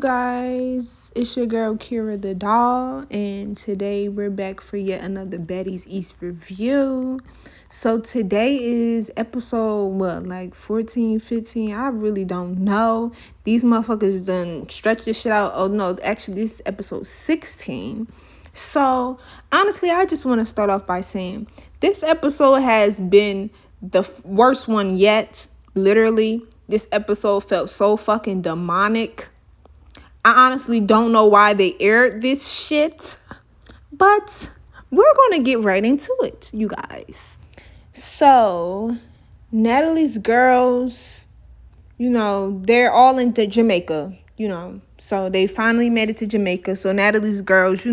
guys, it's your girl Kira the doll, and today we're back for yet another Baddies East review. So today is episode like 14, 15, I really don't know. These motherfuckers done stretch this shit out. Oh no, actually this is episode 16. So honestly, I just want to start off by saying this episode has been the worst one yet. Literally, this episode felt so fucking demonic. I honestly don't know why they aired this shit, but we're going to get right into it, you guys. So, Natalie's girls, they're all in Jamaica, So, they finally made it to Jamaica. So, Natalie's girls,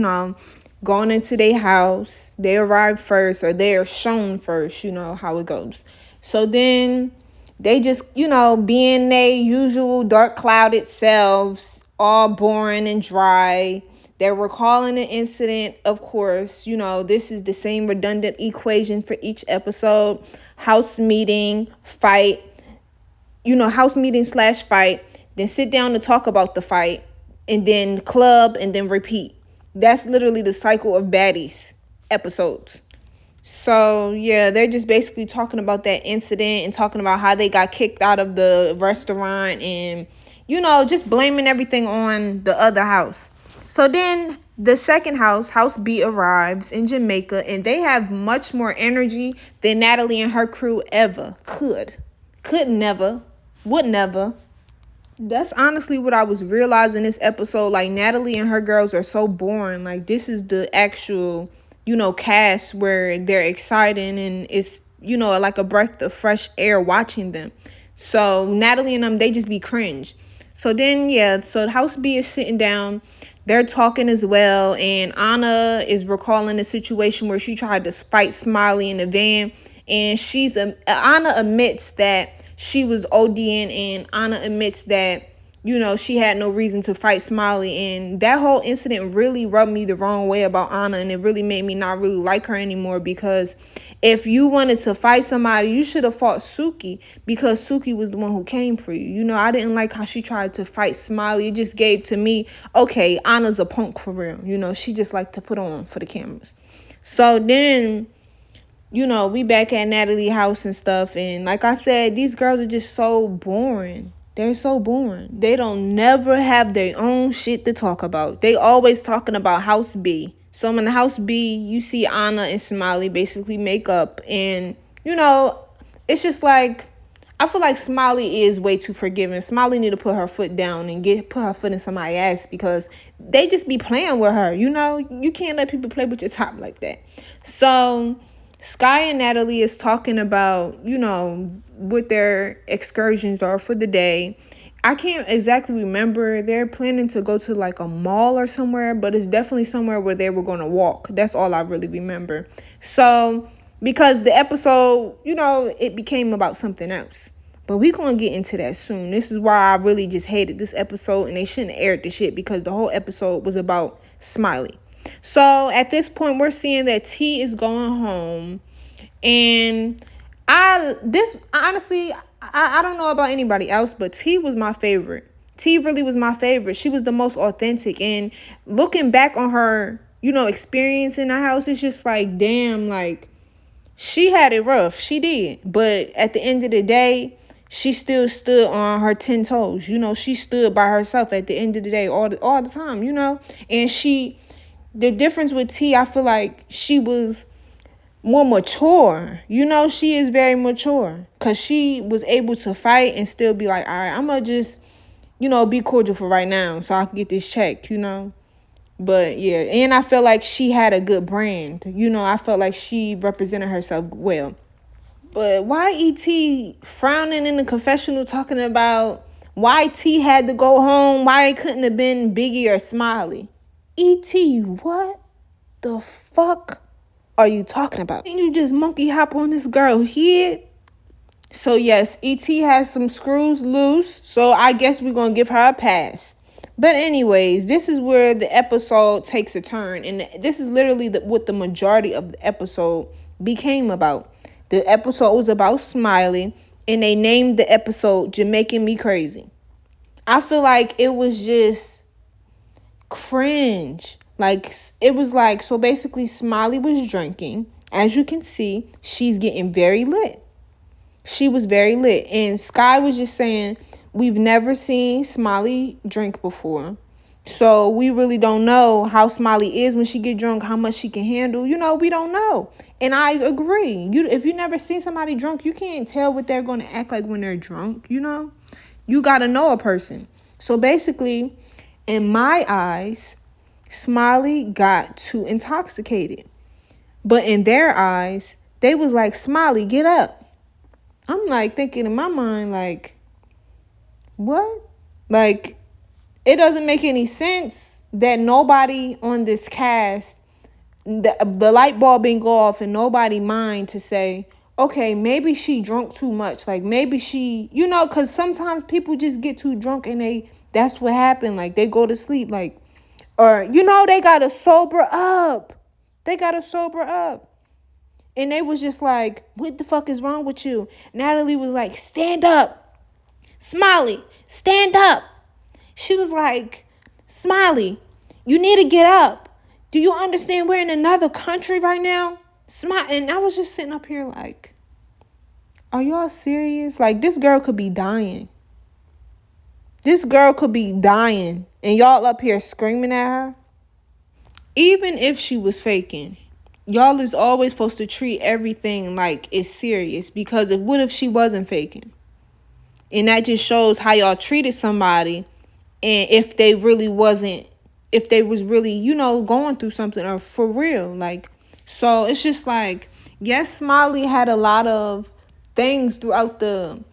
going into their house. They arrive first, or they are shown first, how it goes. So, then they just, being their usual dark clouded selves, all boring and dry. They're recalling an incident, of course. This is the same redundant equation for each episode. House meeting, fight. House meeting / fight. Then sit down to talk about the fight. And then club and then repeat. That's literally the cycle of Baddies episodes. So, yeah, they're just basically talking about that incident and talking about how they got kicked out of the restaurant and, just blaming everything on the other house. So then the second house B, arrives in Jamaica, and they have much more energy than Natalie and her crew ever could. Could never. Would never. That's honestly what I was realizing this episode. Like, Natalie and her girls are so boring. Like, this is the actual cast where they're exciting and it's, like a breath of fresh air watching them. So Natalie and them, they just be cringe. So then, so House B is sitting down. They're talking as well. And Anna is recalling the situation where she tried to fight Smiley in the van. And Anna admits that she was ODing, and Anna admits that she had no reason to fight Smiley. And that whole incident really rubbed me the wrong way about Anna. And it really made me not really like her anymore. Because if you wanted to fight somebody, you should have fought Suki. Because Suki was the one who came for you. I didn't like how she tried to fight Smiley. It just gave to me, okay, Anna's a punk for real. She just liked to put on for the cameras. So then, we back at Natalie's house and stuff. And like I said, these girls are just so boring. They're so boring. They don't never have their own shit to talk about. They always talking about House B. So in the House B, you see Anna and Smiley basically make up. And, it's just like, I feel like Smiley is way too forgiving. Smiley need to put her foot down and put her foot in somebody's ass, because they just be playing with her. You can't let people play with your top like that. So Sky and Natalie is talking about, what their excursions are for the day. I can't exactly remember. They're planning to go to like a mall or somewhere, but it's definitely somewhere where they were going to walk. That's all I really remember. So, because the episode, it became about something else. But we're going to get into that soon. This is why I really just hated this episode, and they shouldn't have aired the shit, because the whole episode was about Smiley. So at this point, we're seeing that T is going home, and I don't know about anybody else, but T was my favorite. T really was my favorite. She was the most authentic, and looking back on her, experience in the house, it's just like, damn, like, she had it rough. She did. But at the end of the day, she still stood on her 10 toes. She stood by herself at the end of the day all the time, and the difference with T, I feel like she was more mature. She is very mature, because she was able to fight and still be like, all right, I'm going to just, be cordial for right now so I can get this check, But yeah, and I felt like she had a good brand. I felt like she represented herself well. But why E.T. frowning in the confessional talking about why T had to go home, why it couldn't have been Biggie or Smiley? E.T., what the fuck are you talking about? And you just monkey hop on this girl here? So yes, E.T. has some screws loose, so I guess we're going to give her a pass. But anyways, this is where the episode takes a turn. And this is literally what the majority of the episode became about. The episode was about Smiley, and they named the episode Jamaican Me Crazy. I feel like it was just Cringe. Like, it was like, so basically Smiley was drinking. As you can see, she's getting very lit. She was very lit. And Sky was just saying, we've never seen Smiley drink before. So we really don't know how Smiley is when she get drunk, how much she can handle. We don't know. And I agree. If you never seen somebody drunk, you can't tell what they're going to act like when they're drunk, You got to know a person. So basically, in my eyes, Smiley got too intoxicated. But in their eyes, they was like, Smiley, get up. I'm like thinking in my mind, like, what? Like, it doesn't make any sense that nobody on this cast, the light bulb didn't go off and nobody mind to say, okay, maybe she drunk too much. Like, maybe she, because sometimes people just get too drunk and that's what happened. Like, they go to sleep, like, or, they got to sober up. And they was just like, what the fuck is wrong with you? Natalie was like, stand up. Smiley, stand up. She was like, Smiley, you need to get up. Do you understand we're in another country right now? And I was just sitting up here like, are y'all serious? Like, this girl could be dying. And y'all up here screaming at her. Even if she was faking, y'all is always supposed to treat everything like it's serious, because what if she wasn't faking? And that just shows how y'all treated somebody, and if they was really, going through something or for real. Like, so it's just like, yes, Smiley had a lot of things throughout the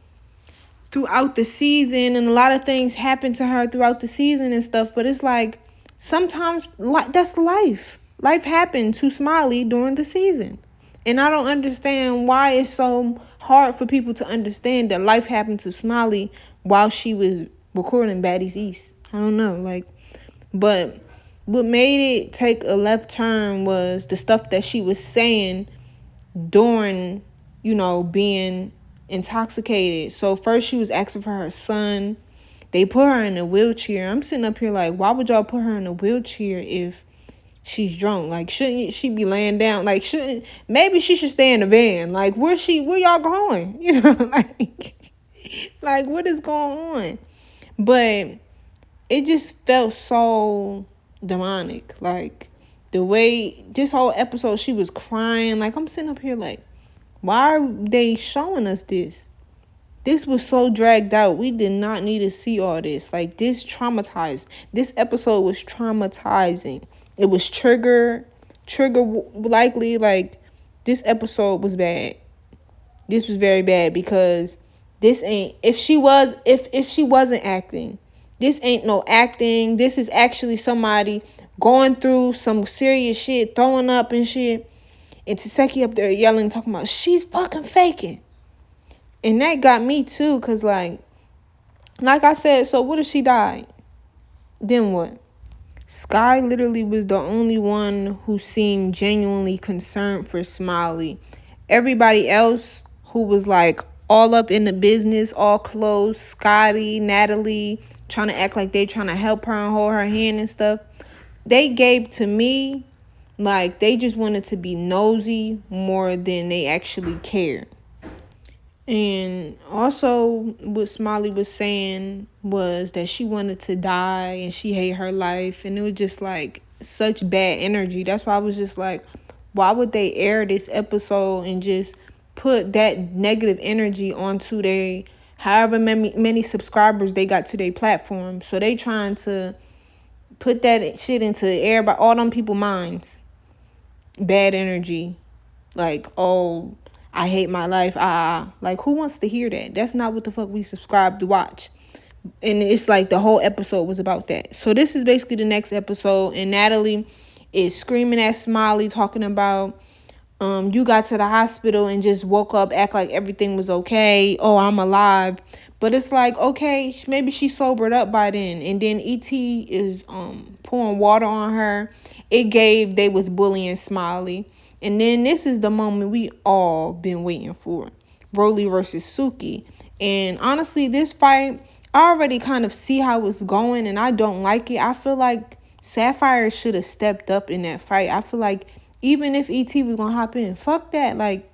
season, and a lot of things happened to her throughout the season and stuff, but it's like, sometimes that's life. Life happened to Smiley during the season. And I don't understand why it's so hard for people to understand that life happened to Smiley while she was recording Baddies East. I don't know. But what made it take a left turn was the stuff that she was saying during, being intoxicated. So first she was asking for her son. They put her in a wheelchair. I'm sitting up here like, why would y'all put her in a wheelchair if she's drunk? Like, shouldn't she be laying down? Like, maybe she should stay in the van. Like, where y'all going? Like, what is going on? But it just felt so demonic. Like, the way this whole episode, she was crying. Like, I'm sitting up here like, why are they showing us this? This was so dragged out. We did not need to see all this. Like, this traumatized. This episode was traumatizing. It was trigger likely. Like, this episode was bad. This was very bad, because this ain't, if she wasn't acting, this ain't no acting. This is actually somebody going through some serious shit, throwing up and shit. And Taseki up there yelling, talking about, she's fucking faking. And that got me too, because like I said, so what if she died? Then what? Sky literally was the only one who seemed genuinely concerned for Smiley. Everybody else who was like all up in the business, all close, Scotty, Natalie, trying to act like they trying to help her and hold her hand and stuff, they gave to me like they just wanted to be nosy more than they actually cared. And also what Smiley was saying was that she wanted to die and she hated her life. And it was just like such bad energy. That's why I was just like, why would they air this episode and just put that negative energy onto their however many subscribers they got to their platform? So they trying to put that shit into everybody, all them people's minds. Bad energy. Like, oh, I hate my life. Like, who wants to hear that? That's not what the fuck we subscribe to watch. And it's like the whole episode was about that. So this is basically the next episode. And Natalie is screaming at Smiley, talking about, you got to the hospital and just woke up, act like everything was okay. Oh, I'm alive. But it's like, okay, maybe she sobered up by then. And then ET is pouring water on her. They was bullying Smiley. And then this is the moment we all been waiting for. Broly versus Suki. And honestly, this fight, I already kind of see how it's going, and I don't like it. I feel like Sapphire should have stepped up in that fight. I feel like even if ET was gonna hop in, fuck that. Like,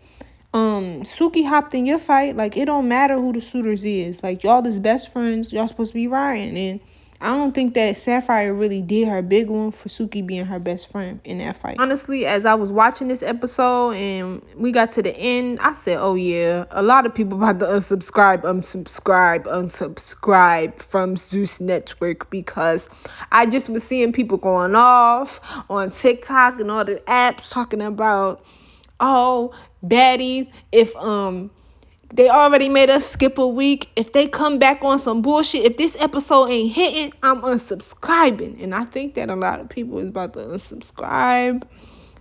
Suki hopped in your fight. Like, it don't matter who the suitors is. Like, y'all is best friends. Y'all supposed to be riding. And I don't think that Sapphire really did her big one for Suki being her best friend in that fight. Honestly, as I was watching this episode and we got to the end, I said, oh yeah, a lot of people about to unsubscribe from Zeus Network, because I just was seeing people going off on TikTok and all the apps talking about, oh, baddies, if they already made us skip a week. If they come back on some bullshit, if this episode ain't hitting, I'm unsubscribing. And I think that a lot of people is about to unsubscribe.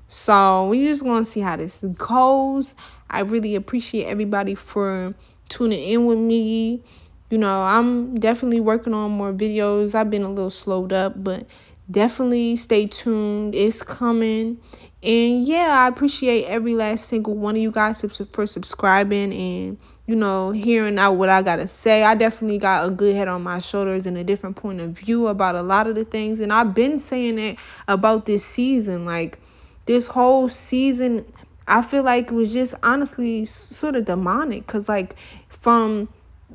So we just going to see how this goes. I really appreciate everybody for tuning in with me. You know, I'm definitely working on more videos. I've been a little slowed up, but definitely stay tuned. It's coming. And yeah, I appreciate every last single one of you guys for subscribing and, you know, hearing out what I got to say. I definitely got a good head on my shoulders and a different point of view about a lot of the things. And I've been saying it about this season. Like, this whole season, I feel like it was just honestly sort of demonic. Because, like,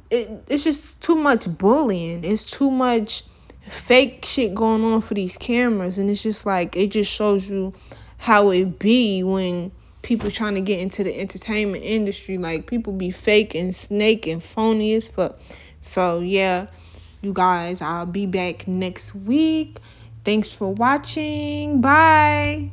it's just too much bullying. It's too much fake shit going on for these cameras. And it's just like, it just shows you how it be when people trying to get into the entertainment industry. Like, people be fake and snake and phony as fuck. So yeah, you guys, I'll be back next week. Thanks for watching. Bye.